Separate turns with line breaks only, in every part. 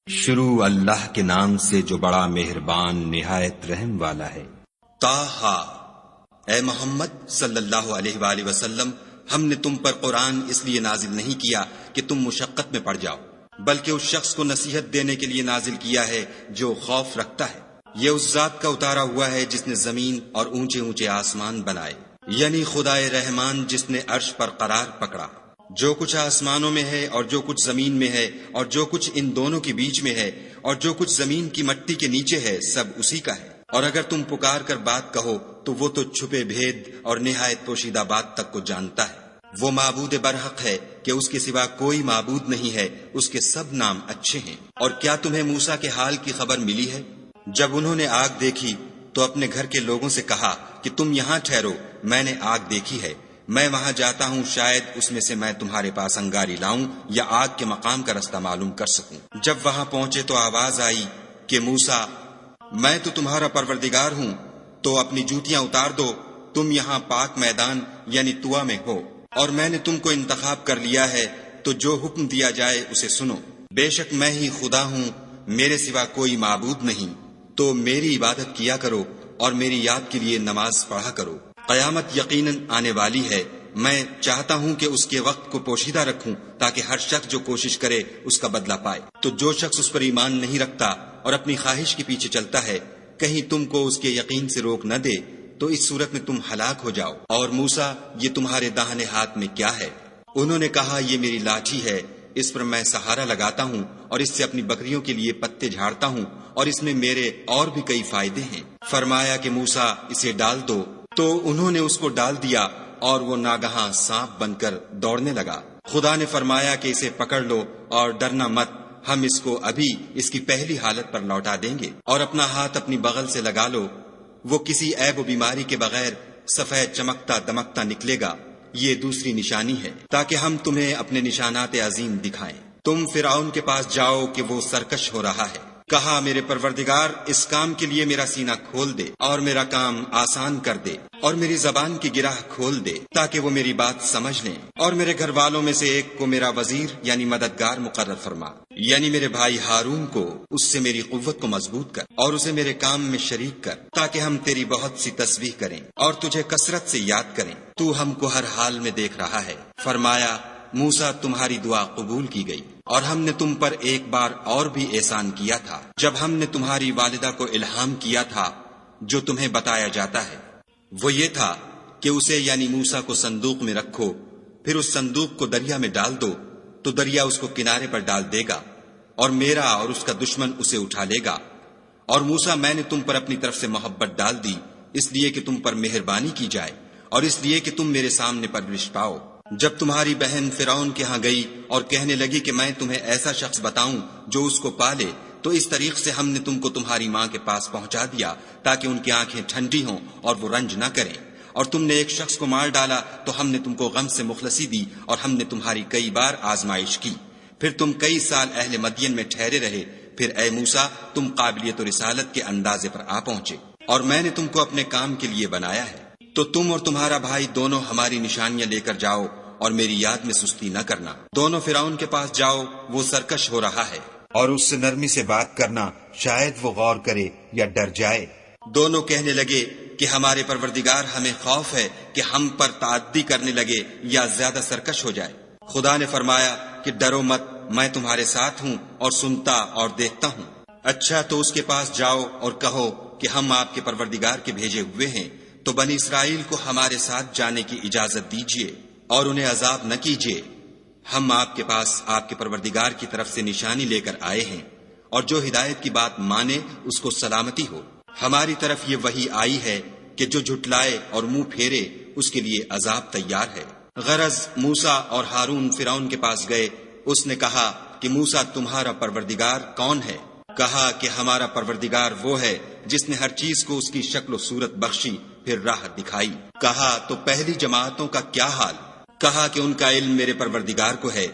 شروع اللہ کے نام سے جو بڑا مہربان نہایت رحم والا ہے۔
طٰہٰ، اے محمد صلی اللہ علیہ وآلہ وسلم، ہم نے تم پر قرآن اس لیے نازل نہیں کیا کہ تم مشقت میں پڑ جاؤ، بلکہ اس شخص کو نصیحت دینے کے لیے نازل کیا ہے جو خوف رکھتا ہے۔ یہ اس ذات کا اتارا ہوا ہے جس نے زمین اور اونچے اونچے آسمان بنائے، یعنی خدائے رحمان جس نے عرش پر قرار پکڑا۔ جو کچھ آسمانوں میں ہے اور جو کچھ زمین میں ہے اور جو کچھ ان دونوں کے بیچ میں ہے اور جو کچھ زمین کی مٹی کے نیچے ہے، سب اسی کا ہے۔ اور اگر تم پکار کر بات کہو تو وہ تو چھپے بھید اور نہایت پوشیدہ بات تک کو جانتا ہے۔ وہ معبود برحق ہے کہ اس کے سوا کوئی معبود نہیں ہے، اس کے سب نام اچھے ہیں۔ اور کیا تمہیں موسیٰ کے حال کی خبر ملی ہے؟ جب انہوں نے آگ دیکھی تو اپنے گھر کے لوگوں سے کہا کہ تم یہاں ٹھہرو، میں نے آگ دیکھی ہے، میں وہاں جاتا ہوں، شاید اس میں سے میں تمہارے پاس انگاری لاؤں یا آگ کے مقام کا رستہ معلوم کر سکوں۔ جب وہاں پہنچے تو آواز آئی کہ موسیٰ، میں تو تمہارا پروردگار ہوں، تو اپنی جوتیاں اتار دو، تم یہاں پاک میدان یعنی طویٰ میں ہو، اور میں نے تم کو انتخاب کر لیا ہے، تو جو حکم دیا جائے اسے سنو۔ بے شک میں ہی خدا ہوں، میرے سوا کوئی معبود نہیں، تو میری عبادت کیا کرو اور میری یاد کے لیے نماز پڑھا کرو۔ قیامت یقیناً آنے والی ہے، میں چاہتا ہوں کہ اس کے وقت کو پوشیدہ رکھوں تاکہ ہر شخص جو کوشش کرے اس کا بدلہ پائے۔ تو جو شخص اس پر ایمان نہیں رکھتا اور اپنی خواہش کے پیچھے چلتا ہے، کہیں تم کو اس کے یقین سے روک نہ دے، تو اس صورت میں تم ہلاک ہو جاؤ۔ اور موسیٰ، یہ تمہارے داہنے ہاتھ میں کیا ہے؟ انہوں نے کہا، یہ میری لاٹھی ہے، اس پر میں سہارا لگاتا ہوں اور اس سے اپنی بکریوں کے لیے پتے جھاڑتا ہوں، اور اس میں میرے اور بھی کئی فائدے ہیں۔ فرمایا کہ موسیٰ، اسے ڈال دو، تو انہوں نے اس کو ڈال دیا اور وہ ناگہاں سانپ بن کر دوڑنے لگا۔ خدا نے فرمایا کہ اسے پکڑ لو اور ڈرنا مت، ہم اس کو ابھی اس کی پہلی حالت پر لوٹا دیں گے، اور اپنا ہاتھ اپنی بغل سے لگا لو، وہ کسی عیب و بیماری کے بغیر سفید چمکتا دمکتا نکلے گا۔ یہ دوسری نشانی ہے تاکہ ہم تمہیں اپنے نشانات عظیم دکھائیں۔ تم فرعون کے پاس جاؤ کہ وہ سرکش ہو رہا ہے۔ کہا، میرے پروردگار، اس کام کے لیے میرا سینہ کھول دے اور میرا کام آسان کر دے، اور میری زبان کی گرہ کھول دے تاکہ وہ میری بات سمجھ لیں، اور میرے گھر والوں میں سے ایک کو میرا وزیر یعنی مددگار مقرر فرما، یعنی میرے بھائی ہارون کو، اس سے میری قوت کو مضبوط کر اور اسے میرے کام میں شریک کر، تاکہ ہم تیری بہت سی تسبیح کریں اور تجھے کثرت سے یاد کریں، تو ہم کو ہر حال میں دیکھ رہا ہے۔ فرمایا، موسیٰ، تمہاری دعا قبول کی گئی، اور ہم نے تم پر ایک بار اور بھی احسان کیا تھا، جب ہم نے تمہاری والدہ کو الہام کیا تھا جو تمہیں بتایا جاتا ہے۔ وہ یہ تھا کہ اسے یعنی موسیٰ کو صندوق میں رکھو، پھر اس صندوق کو دریا میں ڈال دو، تو دریا اس کو کنارے پر ڈال دے گا، اور میرا اور اس کا دشمن اسے اٹھا لے گا۔ اور موسیٰ، میں نے تم پر اپنی طرف سے محبت ڈال دی، اس لیے کہ تم پر مہربانی کی جائے، اور اس لیے کہ تم میرے سامنے پرورش پاؤ۔ جب تمہاری بہن فرعون کے ہاں گئی اور کہنے لگی کہ میں تمہیں ایسا شخص بتاؤں جو اس کو پالے، تو اس طریق سے ہم نے تم کو تمہاری ماں کے پاس پہنچا دیا تاکہ ان کی آنکھیں ٹھنڈی ہوں اور وہ رنج نہ کریں۔ اور تم نے ایک شخص کو مار ڈالا تو ہم نے تم کو غم سے مخلصی دی، اور ہم نے تمہاری کئی بار آزمائش کی، پھر تم کئی سال اہل مدین میں ٹھہرے رہے، پھر اے موسیٰ، تم قابلیت و رسالت کے اندازے پر آ پہنچے، اور میں نے تم کو اپنے کام کے لیے بنایا ہے، تو تم اور تمہارا بھائی دونوں ہماری نشانیاں لے کر جاؤ اور میری یاد میں سستی نہ کرنا۔ دونوں فرعون کے پاس جاؤ، وہ سرکش ہو رہا ہے،
اور اس سے نرمی سے بات کرنا، شاید وہ غور کرے یا ڈر جائے۔
دونوں کہنے لگے کہ ہمارے پروردگار، ہمیں خوف ہے کہ ہم پر تعدی کرنے لگے یا زیادہ سرکش ہو جائے۔ خدا نے فرمایا کہ ڈرو مت، میں تمہارے ساتھ ہوں اور سنتا اور دیکھتا ہوں۔ اچھا، تو اس کے پاس جاؤ اور کہو کہ ہم آپ کے پروردگار کے بھیجے ہوئے ہیں، تو بنی اسرائیل کو ہمارے ساتھ جانے کی اجازت دیجیے اور انہیں عذاب نہ کیجیے۔ ہم آپ کے پاس آپ کے پروردگار کی طرف سے نشانی لے کر آئے ہیں، اور جو ہدایت کی بات مانے اس کو سلامتی ہو۔ ہماری طرف یہ وحی آئی ہے کہ جو جھٹلائے اور منہ پھیرے اس کے لیے عذاب تیار ہے۔ غرض موسیٰ اور ہارون فرعون کے پاس گئے، اس نے کہا کہ موسیٰ، تمہارا پروردگار کون ہے؟ کہا کہ ہمارا پروردگار وہ ہے جس نے ہر چیز کو اس کی شکل و صورت بخشی، پھر راہ دکھائی۔ کہا، تو پہلی جماعتوں کا کیا حال؟ کہا کہ ان کا علم میرے پروردگار کو ہے،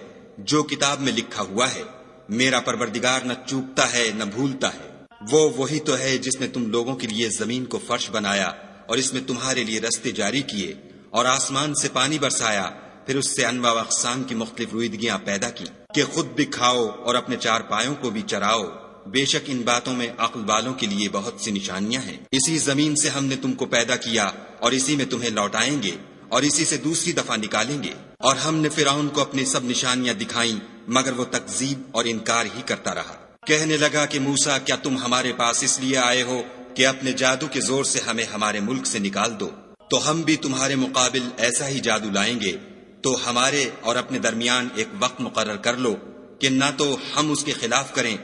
جو کتاب میں لکھا ہوا ہے۔ میرا پروردگار نہ چوکتا ہے نہ بھولتا ہے۔ وہ وہی تو ہے جس نے تم لوگوں کے لیے زمین کو فرش بنایا، اور اس میں تمہارے لیے رستے جاری کیے، اور آسمان سے پانی برسایا، پھر اس سے انواع و اقسام کی مختلف رویدگیاں پیدا کی۔ کہ خود بھی کھاؤ اور اپنے چار پایوں کو بھی چراؤ، بے شک ان باتوں میں عقل والوں کے لیے بہت سی نشانیاں ہیں۔ اسی زمین سے ہم نے تم کو پیدا کیا اور اسی میں تمہیں لوٹائیں گے اور اسی سے دوسری دفعہ نکالیں گے۔ اور ہم نے فرعون کو اپنی سب نشانیاں دکھائیں مگر وہ تکذیب اور انکار ہی کرتا رہا۔ کہنے لگا کہ موسیٰ، کیا تم ہمارے پاس اس لیے آئے ہو کہ اپنے جادو کے زور سے ہمیں ہمارے ملک سے نکال دو؟ تو ہم بھی تمہارے مقابل ایسا ہی جادو لائیں گے، تو ہمارے اور اپنے درمیان ایک وقت مقرر کر لو کہ نہ تو ہم اس کے خلاف کریں